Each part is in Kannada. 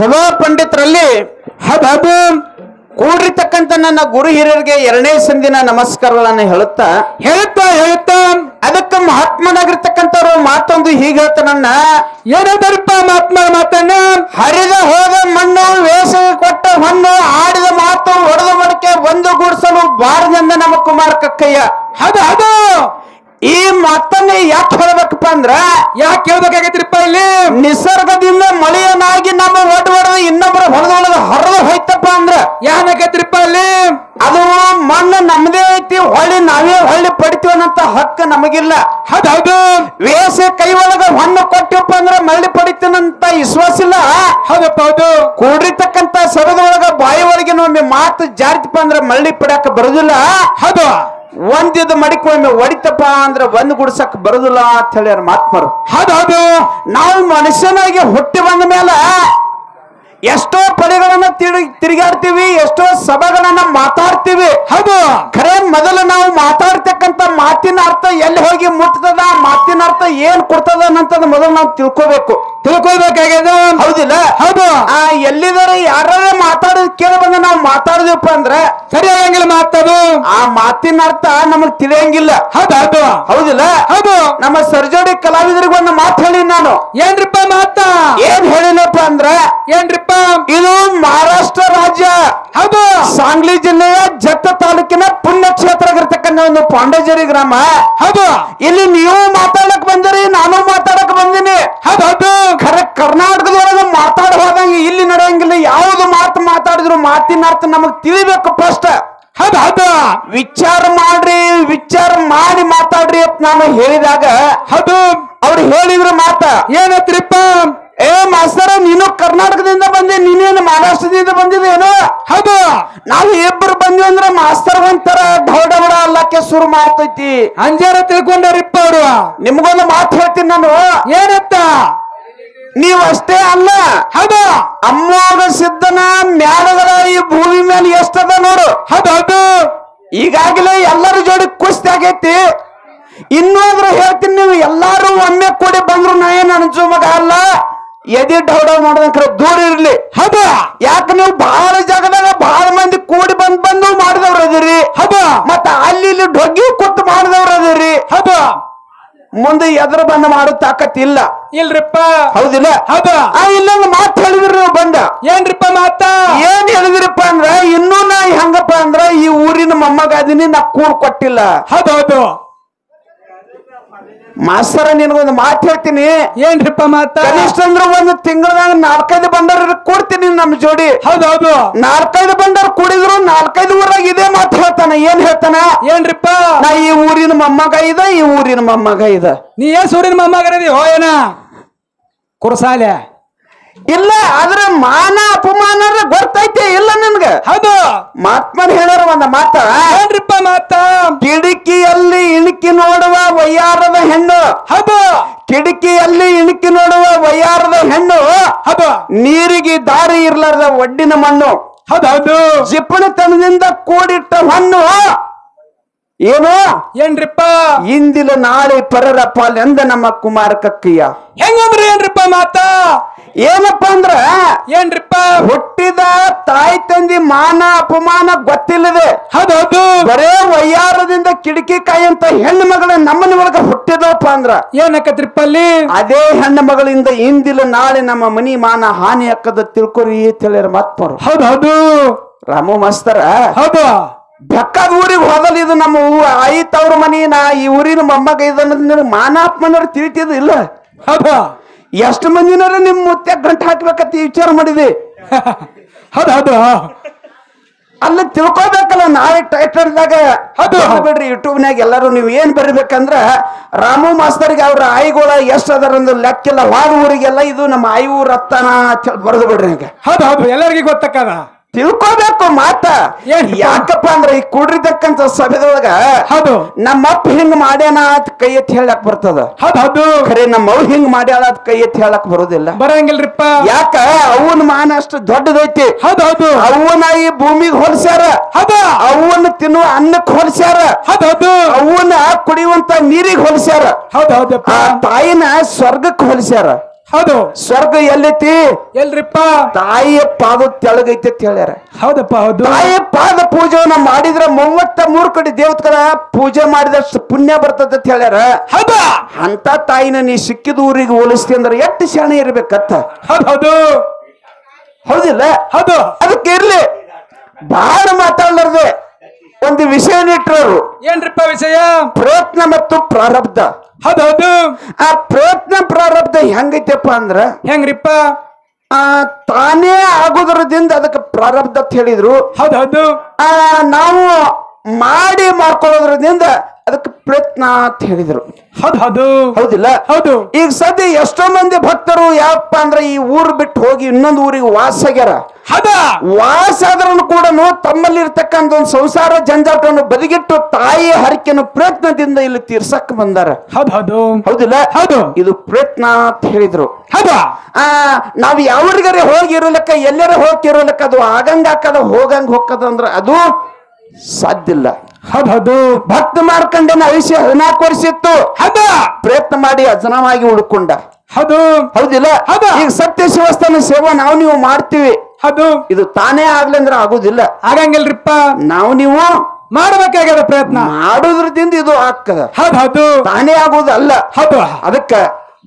ಸಭಾ ಪಂಡಿತರಲ್ಲಿ ಹಬ ಕೂಡಿರ್ತಕ್ಕಂಥ ನನ್ನ ಗುರು ಹಿರಿಯರಿಗೆ ಎರಡನೇ ಸಂದಿನ ನಮಸ್ಕಾರಗಳನ್ನು ಹೇಳುತ್ತಾ ಅದಕ್ಕೆ ಮಹಾತ್ಮನಾಗಿರ್ತಕ್ಕಂಥವ್ರು ಮಾತೊಂದು ಹೀಗೆ ಹೇಳ್ತಾನನ್ನ ಏನದರ್ಪ ಮಹಾತ್ಮರ ಮಾತನ್ನ ಹರಿದ ಹೋದ ಮಣ್ಣು ವೇಷಗೆ ಕೊಟ್ಟ ಹಣ್ಣು ಆಡಿದ ಮಾತು ಒಡೆದ ಮಡಕೆ ಒಂದು ಗೂಡಿಸಲು ಬಾರದೆಂದ ನಮ್ಮ ಕುಮಾರ ಕಕ್ಕಯ್ಯ. ಅದು ಈ ಮಾತನ್ನ ಯಾಕೆ ಹೇಳ್ಬೇಕಪ್ಪ ಅಂದ್ರ ಯಾಕೆ ಹೇಳ್ಬೇಕಾಗೈತ್ರಿಪ್ಪ ಇಲ್ಲಿ ನಿಸರ್ಗದಿಂದ ಮಳೆಯನಾಗಿ ನಮ್ಮ ಒಡೆದು ಇನ್ನೊಬ್ಬರ ಹೊಲದೊಳಗ ಹರಿದು ಹೋಯ್ತಪ್ಪ ಅಂದ್ರ ಯಾನಕೈತ್ರಿಪ್ಪ ಅಲ್ಲಿ ಅದು ಮಣ್ಣು ನಮ್ದೇ ಐತಿ ಹೊಳ್ಳಿ ನಾವೇ ಹೊಳ್ಳಿ ಪಡಿತೀವನ್ನಂತ ಹಕ್ಕು ನಮಗಿಲ್ಲ. ಹೌದು ವೇಷ ಕೈ ಒಳಗ ಹಣ್ಣು ಕೊಟ್ಟಿವಪ್ಪ ಅಂದ್ರ ಮಳ್ಳಿ ಪಡಿತೀನಂತ ವಿಶ್ವಾಸ ಇಲ್ಲ. ಹೌದಪ್ಪ ಹೌದು ಕೂಡಿರ್ತಕ್ಕಂತ ಸರದೊಳಗ ಬಾಯಿ ಒಳಗಿನ ಒಮ್ಮೆ ಮಾತು ಜಾರಿತಪ್ಪ ಅಂದ್ರ ಮಳ್ಳಿ ಪಡ್ಯಾಕ ಬರುದಿಲ್ಲ. ಹೌದು ಒಂದಿದ ಮಡಿಕೆ ಒಮ್ಮೆ ಹೊಡಿತಪ್ಪ ಅಂದ್ರ ಒಂದ್ ಗುಡ್ಸಕ್ ಬರುದಿಲ್ಲ ಅಂತ ಹೇಳ್ಯಾರ ಮಹಾತ್ಮರು. ಹೌದು ನಾವು ಮನುಷ್ಯನಾಗಿ ಹುಟ್ಟಿ ಬಂದ ಮೇಲೆ ಎಷ್ಟೋ ಪಡೆಗಳನ್ನ ತಿರುಗಾಡ್ತೀವಿ, ಎಷ್ಟೋ ಸಭೆಗಳನ್ನ ಮಾತಾಡ್ತೀವಿ. ಹೌದು ಖರೆ ಮೊದಲು ನಾವು ಮಾತಾಡ್ತಕ್ಕಂತ ಮಾತಿನ ಅರ್ಥ ಎಲ್ಲಿ ಹೋಗಿ ಮುಟ್ತದ, ಮಾತಿನ ಅರ್ಥ ಏನ್ ಕೊಡ್ತದ ಅನ್ನಂತದ್ ಮೊದಲು ನಾವು ತಿಳ್ಕೊಳ್ಬೇಕಾಗ್ಯದ. ಹೌದಿಲ್ಲ? ಹೌದು ಎಲ್ಲಿದಾರ ಯಾರ ಮಾತಾಡೋದ್ ಕೇಳಿ ಬಂದ ನಾವು ಮಾತಾಡಿದ್ವಪ್ಪ ಅಂದ್ರ ಸರಿ ಆಗಂಗಿಲ್ಲ ಮಾತದು. ಆ ಮಾತಿನ ಅರ್ಥ ನಮಗ್ ತಿಳಿಯಂಗಿಲ್ಲ. ಹೌದು ಹೌದಿಲ್ಲ? ಹೌದು ನಮ್ಮ ಸರ್ಜೋಡಿ ಕಲಾವಿದರಿಗೆ ಒಂದು ಮಾತು ಹೇಳಿ ನಾನು. ಏನ್ರಿಪ್ಪ ಮಾತ ಏನ್ ಹೇಳಿನಪ್ಪ ಅಂದ್ರ ಏನ್ರಿಪ್ಪ ಇದು ಮಹಾರಾಷ್ಟ್ರ ರಾಜ್ಯ ಹೌದು ಸಾಂಗ್ಲಿ ಜಿಲ್ಲೆಯ ಜತ್ತ ತಾಲೂಕಿನ ಪುಣ್ಯಕ್ಷೇತ್ರ ಆಗಿರ್ತಕ್ಕಂಥ ಒಂದು ಪಾಂಡೇಜರಿ ಗ್ರಾಮ. ಹೌದು ಇಲ್ಲಿ ನೀವು ಮಾತಾಡಕ್ ಬಂದಿರಿ, ನಾನು ಮಾತಾಡಕ್ ಬಂದಿನಿ. ಹೌದು ಖರೆ ಕರ್ನಾಟಕದೊಳಗೆ ಮಾತಾಡ ಹೋದಂಗೆ ಇಲ್ಲಿ ನಡೆಯಂಗಿಲ್ಲ. ಯಾವ್ದು ಮಾತು ಮಾತಾಡಿದ್ರು ಮಾತಿನ ಅರ್ಥ ನಮಗ್ ತಿಳಿಬೇಕು ಫಸ್ಟ್. ಹೌದು ವಿಚಾರ ಮಾಡಿ ಮಾತಾಡ್ರಿ ಅಂತ ನಾನು ಹೇಳಿದಾಗ ಹೌದು ಅವ್ರು ಹೇಳಿದ್ರು ಮಾತ ಏನತ್ರಿಪ್ಪ ಏ ಮಾಸ್ತರ ನೀನು ಕರ್ನಾಟಕದಿಂದ ಬಂದೆ, ನೀನೇನು ಮಹಾರಾಷ್ಟ್ರದಿಂದ ಬಂದಿದ್ದೇನು? ಹೌದು ನಾವು ಇಬ್ಬರು ಬಂದ್ವಿ ಅಂದ್ರೆ ಮಾಸ್ತರ್ ಒಂಥರ ಢವಡಬಡ ಅಲ್ಲಕ್ಕೆ ಶುರು ಮಾಡ್ತೈತಿ. ಅಂಜಾರ ತಿಳ್ಕೊಂಡಾರಿಪ್ಪ ಅವರು. ನಿಮ್ಗೊಂದು ಮಾತು ಹೇಳ್ತೀನಿ ನಾನು. ಏನತ್ತ ನೀವ್ ಅಷ್ಟೇ ಅಲ್ಲ, ಹೌದು ಅಮ್ಮೋಗ ಸಿದ್ಧನ ಮ್ಯಾಲಗಳ ಈ ಭೂಮಿ ಮೇಲೆ ಎಷ್ಟದ ನೋಡು. ಹೌದು ಈಗಾಗಲೇ ಎಲ್ಲರ ಜೋಡಿ ಕುಸ್ತಿ ಆಗೈತಿ. ಇನ್ನೊಂದ್ರ ಹೇಳ್ತೀನಿ, ನೀವು ಎಲ್ಲಾರು ಒಮ್ಮೆ ಕೂಡಿ ಬಂದ್ರು ನಾ ಏನ್ ಅನ್ಸೋ ಮಗ ಅಲ್ಲ, ಎದಿ ಢವಡ ಮಾಡೋದಂಕ್ರ ದೂರ ಇರ್ಲಿ. ಹೌದು ಯಾಕೆ ನೀವು ಬಹಳ ಜಾಗದಾಗ ಬಹಳ ಮಂದಿ ಕೂಡಿ ಬಂದು ಮಾಡಿದವ್ರ ಅದಿರಿ. ಹೌದು ಮತ್ತ ಅಲ್ಲಿ ಇಲ್ಲಿ ಡೊಗ್ಗಿ ಕೂತು ಮಾಡಿದವ್ರ ಅದಿರಿ. ಹೌದು ಮುಂದೆ ಎದುರು ಬಂದು ಮಾಡೋ ತಾಕತ್ ಇಲ್ಲ. ಇಲ್ರಿಪ್ಪ ಹೌದಿಲ್ಲ? ಹೌದು ಇಲ್ಲೊಂದು ಮಾತು ಹೇಳಿದ್ರಿ ನೀವು ಬಂದ. ಏನ್ರಿಪ್ಪ ಮಾತ ಏನ್ ಹೇಳಿದ್ರಪ್ಪ ಅಂದ್ರ, ಇನ್ನೂ ನಾ ಹೆಂಗಪ್ಪ ಅಂದ್ರ ಈ ಊರಿನ ಮೊಮ್ಮಗ ಅದೀನಿ, ನಾ ಕೂಡ್ ಕೊಟ್ಟಿಲ್ಲ. ಹೌದು ಮಾಸ್ತರ ನಿನಗೊಂದು ಮಾತು ಹೇಳ್ತೀನಿ. ಏನ್ರಿಪ್ಪ ಮಾತ ಕನಿಷ್ಠ ಅಂದ್ರ ಒಂದು ತಿಂಗಳದಾಗ 4-5 ಬಂಡಾರ ಕೊಡ್ತೀನಿ ನಮ್ಮ ಜೋಡಿ. ಹೌದು 4-5 ಬಂಡಾರ ಕೂಡಿದ್ರು 4-5 ಊರಾಗ ಇದೇ ಮಾತು ಹೇಳ್ತಾನ. ಏನ್ ಹೇಳ್ತಾನ? ಏನ್ರಿಪ್ಪ ನಾ ಈ ಊರಿನ ಮೊಮ್ಮಗ ಈ ಊರಿನ ಮೊಮ್ಮಗ ನೀ ಏನ್ ಸೂರ್ಯನ ಮೊಮ್ಮಗರದಿ ಹೋಯನ ಕುರ್ಸಾಲೆ ಇಲ್ಲ. ಆದ್ರೆ ಮಾನ ಅಪಮಾನ ಗೊತ್ತೈತೆ ಇಲ್ಲ ನಿನ್ಗ? ಹೌದು ಮಹಾತ್ಮನ್ ಹೇಳೋರು ಒಂದ ಮಾತ. ಏನ್ರಿಪ್ಪ ಮಾತ ಕಿಟಕಿಯಲ್ಲಿ ಇಣುಕಿ ನೋಡುವ ವಯ್ಯಾರದ ಹೆಣ್ಣು. ಹೌದು ಕಿಟಕಿಯಲ್ಲಿ ಇಣುಕಿ ನೋಡುವ ವಯ್ಯಾರದ ಹೆಣ್ಣು. ಹೌದು ನೀರಿಗೆ ದಾರಿ ಇರ್ಲಾರ್ದ ಒಡ್ಡಿನ ಮಣ್ಣು. ಹೌದು ಜಿಪ್ಪಣತನದಿಂದ ಕೂಡಿಟ್ಟ ಹಣ್ಣು. ಏನು? ಏನ್ರಿಪ್ಪ ಇಂದಿನ ನಾಳೆ ಪರರ ಪಾಲೆಂದ ನಮ್ಮ ಕುಮಾರ ಕಕ್ಕಯ್ಯ. ಹೆಂಗಂದ್ರೆ ಏನ್ರಿಪ್ಪ ಮಾತ ಏನಪ್ಪ ಅಂದ್ರ, ಏನ್ರಿಪ್ಪ ಹುಟ್ಟಿದ ತಾಯಿ ತಂದಿ ಮಾನ ಅಪಮಾನ ಗೊತ್ತಿಲ್ಲದೆ ಹೌದು ಬರೇ ವಯ್ಯಾರದಿಂದ ಕಿಟಕಿ ಕಾಯಂತ ಹೆಣ್ಣು ಮಗಳ ನಮ್ಮನ ಒಳಗ ಹುಟ್ಟಿದವಪ್ಪ ಅಂದ್ರ ಏನಕ್ಕತ್ರಿಪ್ಪ ಅಲ್ಲಿ ಅದೇ ಹೆಣ್ಣು ಮಗಳಿಂದ ಇಂದಿನ ನಾಳೆ ನಮ್ಮ ಮನಿ ಮಾನ ಹಾನಿ ಅಕ್ಕದ ತಿಳ್ಕೊರಿ ತಿಳಿಯರ ಮಾತ್ಪರು. ಹೌದು ರಾಮು ಮಾಸ್ತರ ಹೌದು ಬೆಕ್ಕದ ಊರಿಗೆ ಹೋದಲ್ ಇದು ನಮ್ಮ ಆಯ್ತ ಅವ್ರ ಮನಿ, ನಾ ಈ ಊರಿನ ಮೊಮ್ಮಗ ಇದನ್ನ ಮಾನ ಅಪಮಾನ ತಿಳಿತಿದ್ ಇಲ್ಲ. ಹೌದು ಎಷ್ಟು ಮಂದಿನಾರ ನಿಮ್ ಮುತ್ತೆ ಗಂಟು ಹಾಕ್ಬೇಕಂತ ವಿಚಾರ ಮಾಡಿದೆ. ಹೌದು ಅಲ್ಲ ತಿಳ್ಕೊಬೇಕಲ್ಲ. ನಾಳೆ ಟೈಟಲ್ದಾಗ ಬಿಡ್ರಿ ಯೂಟ್ಯೂಬ್ನಾಗ ಎಲ್ಲರೂ ನೀವು ಏನ್ ಬರಿಬೇಕಂದ್ರ ರಾಮು ಮಾಸ್ತರ್ಗೆ ಅವ್ರ ಆಯಿಗಳ ಎಷ್ಟ್ ಅದರಂದು ಲೆಕ್ಕಿಲ್ಲ. ವಾದ ಊರಿಗೆಲ್ಲ ಇದು ನಮ್ಮ ಆಯಿ ಊರ್ ಅತ್ತನ ಬರೆದು ಬಿಡ್ರಿ. ಈಗ ಹೌದು ಎಲ್ಲರಿಗೂ ಗೊತ್ತಕ್ಕದ. ತಿಳ್ಕೊಬೇಕು ಮಾತ. ಯಾಕಪ್ಪ ಅಂದ್ರ ಈ ಕೂಡಿರ್ತಕ್ಕಂತ ಸಭೆದೊಳಗ ಹೌದು ನಮ್ಮಪ್ಪ ಹಿಂಗ್ ಮಾಡ್ಯಾನ ಅತ್ ಕೈ ಎತ್ತಿ ಹೇಳಕ್ ಬರ್ತದ. ಹೌದು ಖರೆ ನಮ್ಮವ್ ಹಿಂಗ್ ಮಾಡ್ಯಾಳ ಅದ್ ಕೈ ಎತ್ತಿ ಹೇಳಕ್ ಬರೋದಿಲ್ಲ. ಬರಂಗಿಲ್ರಿಪ್ಪ. ಯಾಕ ಅವನ ಮಾನ ಅಷ್ಟು ದೊಡ್ಡದೈತಿ. ಹೌದು ಅವನ ಈ ಭೂಮಿಗೆ ಹೋಲ್ಸ್ಯಾರ. ಹೌದು ಅವನ್ನ ತಿನ್ನುವ ಅನ್ನಕ್ಕೆ ಹೋಲ್ಸ್ಯಾರ. ಹೌದು ಅವನ್ನ ಕುಡಿಯುವಂತ ನೀರಿಗೆ ಹೋಲ್ಸ್ಯಾರ. ಹೌದು ಆ ತಾಯಿನ ಸ್ವರ್ಗಕ್ಕೆ ಹೋಲ್ಸ್ಯಾರ. ಹೌದು. ಸ್ವರ್ಗ ಎಲ್ಲೈತಿ? ಎಲ್ರಿಪ್ಪ? ತಾಯಿಯ ಪಾದ ತೆಳಗೈತಿ ಅಂತ ಹೇಳ್ಯಾರ. ಹೌದಪ್ಪ ಹೌದು. ತಾಯಿಯ ಪಾದ ಪೂಜೆವನ್ನ ಮಾಡಿದ್ರ 33 ಕಡೆ ದೇವತೆಗಳ ಪೂಜೆ ಮಾಡಿದಷ್ಟು ಪುಣ್ಯ ಬರ್ತದ ಅಂತ ಹೇಳ್ಯಾರ. ಹೌದಾ? ಅಂತ ತಾಯಿನ ನೀ ಸಿಕ್ಕಿದ ಊರಿಗೆ ಹೋಲಿಸ್ತಿ ಅಂದ್ರೆ ಎಷ್ಟು ಶಾಣೆ ಇರ್ಬೇಕತ್ತ. ಹೌದು. ಹೌದಿಲ್ಲ? ಹೌದು. ಅದಕ್ಕೆ ಇರ್ಲಿ, ಬಹಳ ಮಾತಾಡ್ಲಾರ್ದೆ ಒಂದು ವಿಷಯ ಇಟ್ಟರು. ಏನ್ರಿಪ್ಪ ವಿಷಯ? ಪ್ರಯತ್ನ ಮತ್ತು ಪ್ರಾರಬ್ಧ. ಹೌದು. ಆ ಪ್ರಯತ್ನ ಪ್ರಾರಬ್ಧ ಹೆಂಗೈತಪ್ಪ ಅಂದ್ರ ಹೆಂಗ್ರಿಪ್ಪ? ತಾನೇ ಆಗೋದ್ರದಿಂದ ಅದಕ್ಕೆ ಪ್ರಾರಬ್ಧ ಅಂತ ಹೇಳಿದ್ರು. ಹೌದು. ನಾವು ಮಾಡಿ ಮಾಡ್ಕೊಳ್ಳೋದ್ರದಿಂದ ಅದಕ್ಕೆ ಪ್ರಯತ್ನ ಅಂತ ಹೇಳಿದ್ರು. ಹೌದು. ಹೌದಿಲ್ಲ? ಹೌದು. ಈಗ ಸದ್ಯ ಎಷ್ಟೋ ಮಂದಿ ಭಕ್ತರು ಯಾವಪ್ಪ ಅಂದ್ರೆ ಈ ಊರು ಬಿಟ್ಟು ಹೋಗಿ ಇನ್ನೊಂದು ಊರಿಗೆ ವಾಸ ಆಗ್ಯಾರ. ವಾಸ ಆದ್ರೂ ಕೂಡ ತಮ್ಮಲ್ಲಿ ಇರ್ತಕ್ಕಂಥ ಒಂದು ಸಂಸಾರ ಜಂಜಾಟವನ್ನು ಬದಿಗಿಟ್ಟು ತಾಯಿ ಹರಕೆಯನ್ನು ಪ್ರಯತ್ನದಿಂದ ಇಲ್ಲಿ ತೀರ್ಸಕ್ ಬಂದಾರ. ಹೌದು. ಹೌದಿಲ್ಲ? ಹೌದು. ಇದು ಪ್ರಯತ್ನ ಅಂತ ಹೇಳಿದ್ರು. ಹೌದಾ? ನಾವ್ ಯಾವ್ರಿಗಾರೆ ಹೋಗಿರೋಲಕ್ಕ ಎಲ್ಲರ ಹೋಗಿರೋಲಕ್ಕ ಅದು ಆಗಂಗ ಹಾಕದ ಹೋಗಂಗ ಹೋಗದ ಅಂದ್ರ ಅದು ಸಾಧ್ಯ ಇಲ್ಲ. ಹೌದು. ಭಕ್ತ ಮಾರ್ಕಂಡನ ಆಯುಷ್ಯ 14 ವರ್ಷ ಇತ್ತು. ಪ್ರಯತ್ನ ಮಾಡಿ ಅಜನವಾಗಿ ಉಳ್ಕೊಂಡ. ಹೌದು. ಹೌದಿಲ್ಲ? ಈಗ ಸತ್ಯ ಶಿವಸ್ಥಾನ ಸೇವಾ ನೀವು ಮಾಡ್ತೀವಿ. ಹೌದು. ಇದು ತಾನೇ ಆಗ್ಲಿ ಅಂದ್ರೆ ಆಗುದಿಲ್ಲ. ಆಗಂಗಿಲ್ರಿಪ್ಪ. ನೀವು ಮಾಡಬೇಕಾಗ್ಯದ ಪ್ರಯತ್ನ ಮಾಡೋದ್ರದಿಂದ ಇದು ಆಗ್ತದ. ಹೌದು. ತಾನೇ ಆಗೋದಲ್ಲ. ಹೌದು. ಅದಕ್ಕ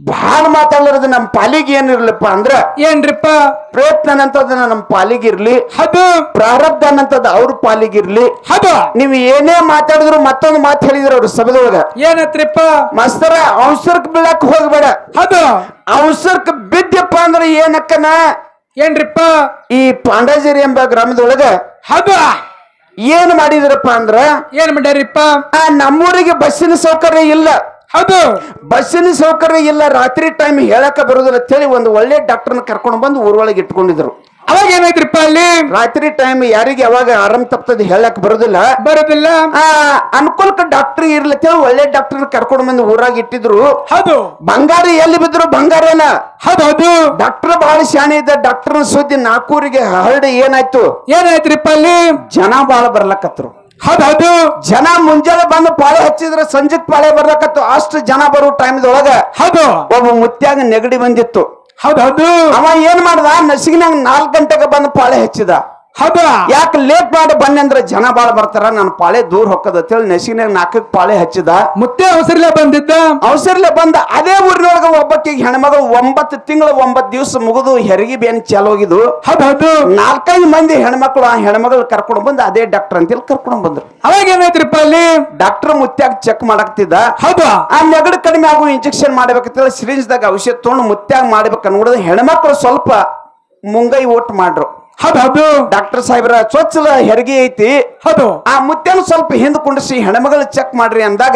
ಬಹಳ ಮಾತಾಡೋದು ನಮ್ಮ ಪಾಲಿಗೆ ಏನಿರ್ಲಪ್ಪ ಅಂದ್ರ ಏನ್ರಿಪ್ಪ? ಪ್ರಯತ್ನ ಅನ್ನಂತದನ್ನ ನಮ್ಮ ಪಾಲಿಗಿರ್ಲಿ, ಹೌದು. ಪ್ರಾರಬ್ಧ ಅನ್ನಂತದ ಅವ್ರ ಪಾಲಿಗಿರ್ಲಿ. ಹೌದು. ನೀವು ಏನೇ ಮಾತಾಡಿದ್ರು ಮತ್ತೊಂದು ಮಾತು ಹೇಳಿದ್ರು ಅವ್ರ ಸಭೆದೊಳಗ. ಏನತ್ರಿಪ್ಪ? ಮಸ್ತರ ಅವಸರಕ್ಕೆ ಬೀಳಕ್ ಹೋಗ್ಬೇಡ. ಹೌದು. ಅವಸರಕ್ಕೆ ಬಿದ್ದಪ್ಪ ಅಂದ್ರೆ ಏನಕ್ಕನ ಏನ್ರಿಪ್ಪ? ಈ ಪಾಂಡಾಜೇರಿ ಎಂಬ ಗ್ರಾಮದೊಳಗ ಹೌದು. ಏನ್ ಮಾಡಿದ್ರಪ್ಪ ಅಂದ್ರ ಏನ್ ಮಾಡ್ಯಾರಿಪ್ಪ? ನಮ್ಮೂರಿಗೆ ಬಸ್ಸಿನ ಸೌಕರ್ಯ ಇಲ್ಲ. ಹೌದು. ಬಸ್ಸಿನ ಸೌಕರ್ಯ ಇಲ್ಲ, ರಾತ್ರಿ ಟೈಮ್ ಹೇಳಕ ಬರುದಿಲ್ಲ ಅಂತ ಹೇಳಿ ಒಂದು ಒಳ್ಳೆ ಡಾಕ್ಟರ್ನ ಕರ್ಕೊಂಡು ಬಂದು ಊರೊಳಗೆ ಇಟ್ಕೊಂಡಿದ್ರು. ಅವಾಗ ಏನಾಯ್ತ್ರಿಪ್ಪ ಅಲ್ಲಿ? ರಾತ್ರಿ ಟೈಮ್ ಯಾರಿಗೆ ಅವಾಗ ಆರಾಮ್ ತಪ್ಪದ ಹೇಳಕ್ ಬರುದಿಲ್ಲ. ಅನುಕೂಲಕ್ಕೆ ಡಾಕ್ಟರ್ ಇರ್ಲತ್ತ ಒಳ್ಳೆ ಡಾಕ್ಟರ್ ಕರ್ಕೊಂಡು ಬಂದು ಊರಾಗ ಇಟ್ಟಿದ್ರು. ಹೌದು. ಬಂಗಾರ ಎಲ್ಲಿ ಬಿದ್ರು ಬಂಗಾರನ. ಹೌದು. ಡಾಕ್ಟರ್ ಬಹಳ ಶಾಣೆ ಇದ್ದ. ಡಾಕ್ಟರ್ ಸುದ್ದಿ 4 ಊರಿಗೆ ಹರಡಿ ಏನಾಯ್ತು? ಏನಾಯ್ತ್ರಿಪ್ಪ ಅಲ್ಲಿ? ಜನ ಬಾಳ ಬರ್ಲಕತ್ರು. ಹೌದು. ಜನ ಮುಂಜಾನೆ ಬಂದು ಪಾಳೆ ಹಚ್ಚಿದ್ರೆ ಸಂಜೆಕ್ ಪಾಳೆ ಬರ್ಲಕತ್ತು. ಅಷ್ಟು ಜನ ಬರೋ ಟೈಮ್ದೊಳಗ ಹೌದು ಒಬ್ಬ ಮುತ್ಯಾಗ ನೆಗಡಿ ಬಂದಿತ್ತು. ಹೌದು. ಅವ ಏನ್ ಮಾಡ್ದ? ನಸಿಗಿನಾಗ 4 ಗಂಟೆಗೆ ಬಂದು ಪಾಳೆ ಹಚ್ಚಿದ. ಹೌದು. ಯಾಕೆ ಲೇಟ್ ಮಾಡಿ ಬನ್ನಿ ಅಂದ್ರೆ ಜನ ಬಾಳ ಬರ್ತಾರ, ನನ್ನ ಪಾಳೆ ದೂರ ಹೊಕ್ಕದ ಅಂತೇಳಿ ನಸಿಗಿನಾಗ 4ಕ್ಕೆ ಪಾಳೆ ಹಚ್ಚಿದ. ಮುತ್ತೆ ಅವಸರಲೆ ಬಂದಿದ್ದ. ಅವಸರಲೆ ಬಂದ. ಅದೇ ಊರಿನೊಳಗ ಒಬ್ಬಕ್ಕಿಗೆ ಹೆಣ್ಮಗಳು 9 ತಿಂಗಳು 9 ದಿವಸ ಮುಗಿದು ಹೆರಿಗೆ ಬೇನ್ ಚಾಲು ಹೋಗಿದ್ದು. ಹೌದು. 4-5 ಮಂದಿ ಹೆಣ್ಮಕ್ಳು ಆ ಹೆಣ್ಮಗಳು ಕರ್ಕೊಂಡು ಬಂದು ಅದೇ ಡಾಕ್ಟರ್ ಅಂತೇಳಿ ಕರ್ಕೊಂಡು ಬಂದ್ರು. ಅವಾಗ ಏನಾಯ್ತ್ರಿಪ್ಪ ಅಲ್ಲಿ? ಡಾಕ್ಟರ್ ಮುತ್ಯಾಗ ಚೆಕ್ ಮಾಡಕ್ತಿದ್ದ. ಹೌದು. ಆ ನೆಗಡಿ ಕಡಿಮೆ ಆಗೋ ಇಂಜೆಕ್ಷನ್ ಮಾಡ್ಬೇಕಂತೇಳಿ ಸಿರಿಂಜ್ದಾಗ ಔಷಧ ತಗೊಂಡು ಮುತ್ಯಾಗ ಮಾಡ್ಬೇಕು ಅನ್ಬಿಡೋದು. ಹೆಣ್ಮಕ್ಳು ಸ್ವಲ್ಪ ಮುಂಗೈ ಓಟ್ ಮಾಡ್ರು. ಹೌದು. ಡಾಕ್ಟರ್ ಸಾಹೇಬ್ರ ಚೊಚ್ಚಲ ಹೆರಿಗೆ ಐತಿ. ಹೌದು. ಆ ಮುತ್ಯಾನ ಸ್ವಲ್ಪ ಹಿಂದ್ ಕುಂಡಿಸಿ ಹೆಣ್ಮಗಳು ಚೆಕ್ ಮಾಡ್ರಿ ಅಂದಾಗ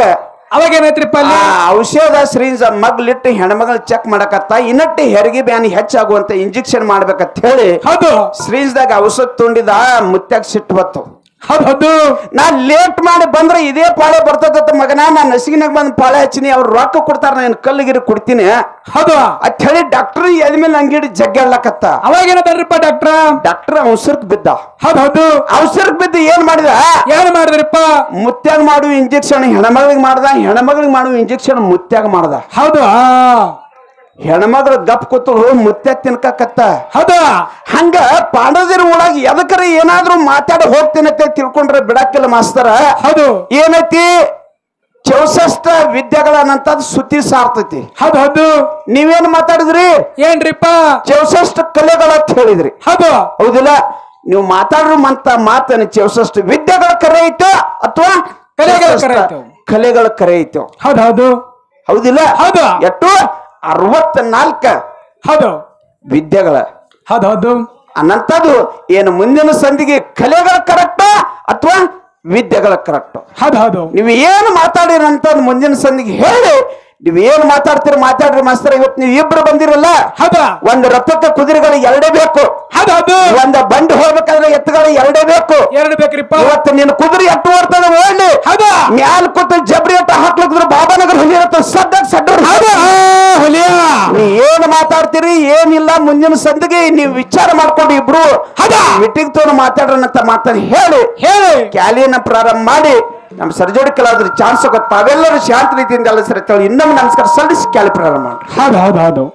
ಅವಾಗ ಏನಾಯ್ತ್ರಿಪ್ಪ ಅಲ್ಲಿ? ಔಷಧ ಸಿರಿಂಜ್ ಮಗ್ಲಿಟ್ಟು ಹೆಣ್ಮಗಳು ಚೆಕ್ ಮಾಡಕತ್ತ. ಇನ್ನಟ್ಟಿ ಹೆರಿಗೆ ಬ್ಯಾನಿ ಹೆಚ್ಚಾಗುವಂತ ಇಂಜೆಕ್ಷನ್ ಮಾಡ್ಬೇಕಂತ ಹೇಳಿ ಹೌದು ಸಿರಿಂಜ್ದಾಗ ಔಷಧ ತುಂಡಿದ. ಮುತ್ಯಾಗ ಸಿಟ್ಟು ಬತ್ತು. ಹೌದು. ನಾ ಲೇಟ್ ಮಾಡಿ ಬಂದ್ರೆ ಇದೇ ಪಾಳೆ ಬರ್ತದ ಮಗನ, ನಾ ನಸಿಗಿನಾಗ ಬಂದ್ ಪಾಳೆ ಹಚ್ಚಿನಿ, ಅವ್ರು ರೊಕ್ಕ ಕೊಡ್ತಾರ, ನಾನು ಕಲ್ಲಿಗಿರಿ ಕೊಡ್ತೀನಿ ಹೌದು ಅಂತ ಹೇಳಿ ಡಾಕ್ಟರ್ ಎದ್ಮೇಲೆ ಅಂಗಡಿ ಜಗ್ಗಾಡ್ಲಕತ್ತ. ಅವಾಗ ಏನಂತಾರ್ರಿಪ್ಪ ಡಾಕ್ಟರ್? ಡಾಕ್ಟರ್ ಅವಸರಕ್ಕೆ ಬಿದ್ದ. ಹೌದು. ಅವಸರಕ್ಕೆ ಬಿದ್ದು ಏನ್ ಮಾಡಿದ? ಏನ್ ಮಾಡಿದ್ರಿಪ್ಪ? ಮುತ್ಯಾಗ ಮಾಡುವ ಇಂಜೆಕ್ಷನ್ ಹೆಣ್ಮಗಳಿಗೆ ಮಾಡ್ದ, ಹೆಣ್ಮಗಳಿಗೆ ಮಾಡುವ ಇಂಜೆಕ್ಷನ್ ಮುತ್ಯಾಗ ಮಾಡ್ದ. ಹೌದು. ಹೆಣ್ಮಗಳು ಗಪ್ ಕೂತಳು, ಮುತ್ಯ ತಿನ್ಕತ್ತ. ಹೌದು. ಹಂಗ ಪಾಂಡವರ ಒಳಗ ಎದಕರ ಏನಾದ್ರು ಮಾತಾಡಿ ಹೋಗ್ತೀನಂತ ತಿಳ್ಕೊಂಡ್ರೆ ಬಿಡಕ್ಕಿಲ್ಲ ಮಾಸ್ತರ. ಹೌದು. ಏನೈತಿ? 64 ವಿದ್ಯೆಗಳನ್ನಂತದ್ ಸುದ್ದಿ ಸಾರ್ತೈತಿ. ಹೌದು. ನೀವೇನ್ ಮಾತಾಡಿದ್ರಿ? ಏನ್ರಿಪ್ಪ? 64 ಕಲೆಗಳ ಅಂತ ಹೇಳಿದ್ರಿ. ಹೌದು. ಹೌದಿಲ್ಲ? ನೀವು ಮಾತಾಡ್ರು ಮಾತನ್ನ 64 ವಿದ್ಯೆಗಳ ಕರೆ ಐತೋ ಅಥವಾ ಕಲೆಗಳ ಕರೆ ಐತೋ? ಹೌದು. ಹೌದಿಲ್ಲ? ಹೌದು. ಎಷ್ಟು? 64 ಹೌದು ವಿದ್ಯೆಗಳ. ಹೌದು. ಅನ್ನಂತದ್ದು ಏನು ಮುಂದಿನ ಸಂಧಿಗೆ ಕಲೆಗಳ ಕರೆಕ್ಟ್ ಅಥವಾ ವಿದ್ಯೆಗಳ ಕರೆಕ್ಟ್? ಹೌದು. ನೀವು ಏನು ಮಾತಾಡಿರಂತದ್ದು ಮುಂದಿನ ಸಂಧಿಗೆ ಹೇಳಿ. ನೀವ್ ಏನ್ ಮಾತಾಡ್ತೀರಿ ಮಾತಾಡ್ರಿ ಮಾಸ್ತರ. ಇವತ್ತು ನೀವು ಇಬ್ರು ಬಂದಿರಲ್ಲ. ಒಂದು ರಥಕ್ಕೆ ಕುದುರೆಗಳು 2 ಬೇಕು. ಒಂದ ಬಂಡಿ ಹೋಗ್ಬೇಕಾದ್ರೆ ಎತ್ತುಗಳು 2 ಬೇಕು. 2 ಬೇಕ್ರಿಪ್ಪ. ಇವತ್ತು ನಿನ್ನ ಕುದುರೆ ಎಟ್ಟು ಓಡ್ತದ ಓಡ್ಲಿ. ಮ್ಯಾಲ ಕೂತು ಜಬ್ರಿ ಅಟ್ಟ ಹಾಕ್ಲಿಕ್ಕಿದ್ರು ಬಾಬಾನಗರ ಹುಲಿ ಇರತ್ತ ಸದ್ದಾಗ ಸಡ್ಡ ಹುಲಿಯ. ನೀ ಏನ್ ಮಾತಾಡ್ತೀರಿ ಏನಿಲ್ಲ ಮುಂದಿನ ಸಂದಿಗೆ ನೀವು ವಿಚಾರ ಮಾಡ್ಕೊಂಡು ಇಬ್ರು ಮಿಟ್ಟಿಗೆ ತೋರು ಮಾತಾಡ್ರನ್ನಂತ ಮಾತನ್ನ ಹೇಳಿ ಕ್ಯಾಲಿಯನ್ನ ಪ್ರಾರಂಭ ಮಾಡಿ ನಮ್ಮ ಸರ್ಜೋಡಿ ಕಲಾವಿದ್ರು ಚಾನ್ಸ್ ತಾವೆಲ್ಲರೂ ಶಾಂತ ರೀತಿಯಿಂದ ಎಲ್ಲ ಸರಿ ಇನ್ನೊಮ್ಮೆ ನಮಸ್ಕಾರ ಸಲ್ಲಿಸಿ ಕ್ಯಾಲಿ ಪ್ರಾರಂಭ ಮಾಡ್ರಿ. ಹೌದು.